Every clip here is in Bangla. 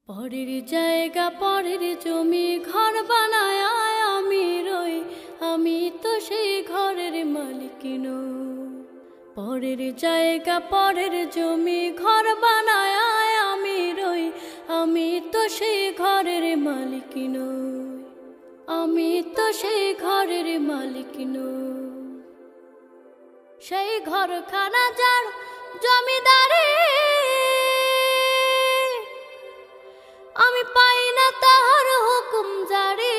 পরের জায়গা পরের জমি ঘর বানায় আমি রই, আমি তো সেই ঘরের মালিক নই। পরের জায়গা পরের জমি ঘর বানায় আমি রই, আমি তো সেই ঘরের মালিক নই, আমি তো সেই ঘরের মালিক নই। সেই ঘরখানা যার জমিদারি, আমি পাই না তাহার হুকুম জারি,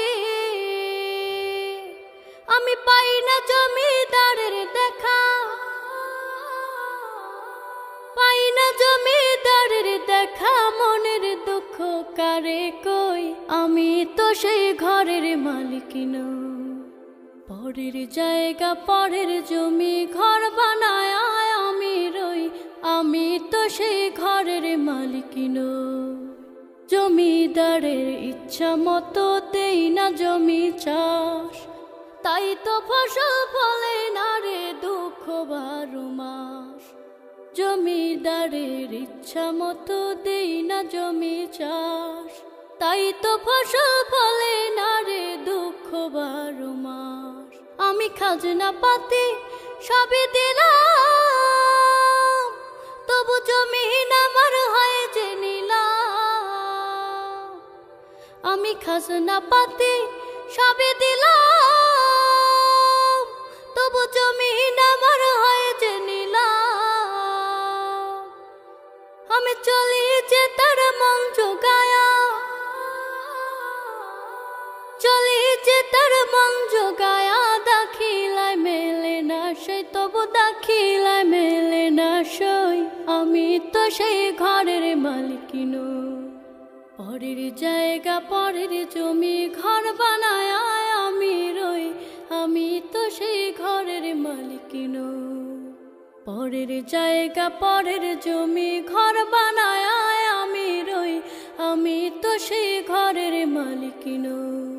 আমি পাই না জমিদারের দেখা, পাই না জমিদারের দেখা। মনের দুঃখ কারে কই, আমি তো সেই ঘরের মালিক নই। পরের জায়গা পরের জমি ঘর বানায় আমি রই, আমি তো সেই ঘরের মালিক নই। জমিদারের ইচ্ছা মতো দেই না জমি চাষ, তাই তো ফসল ফলে না রে দুঃখ 12 মাস। জমিদারের ইচ্ছা মতো দেই না জমি চাষ, তাই তো ফসল ফলে না রে দুঃখ 12 মাস। আমি খাজনা পাতি সবই দিলাম, তবু জমিন আমার হয় যে নিলাম। আমি খাজনা পাতি সবই দিলাম, তবু জমিন আমার হয় যে নিলাম। আমি চলি যে তার মন জোগায়া, চলি যে তার মন জোগায়া। দাখিলায় মেলে না সই, তবু দাখিলায় মেলে না সই, আমি তো সেই ঘরের মালিক নই। পরের জায়গা পরের জমি ঘর বানায় আমি রই, আমি তো সেই ঘরের মালিক নই। পরের জায়গা পরের জমি ঘর বানায় আমি রই, আমি তো সেই ঘরের মালিক নই।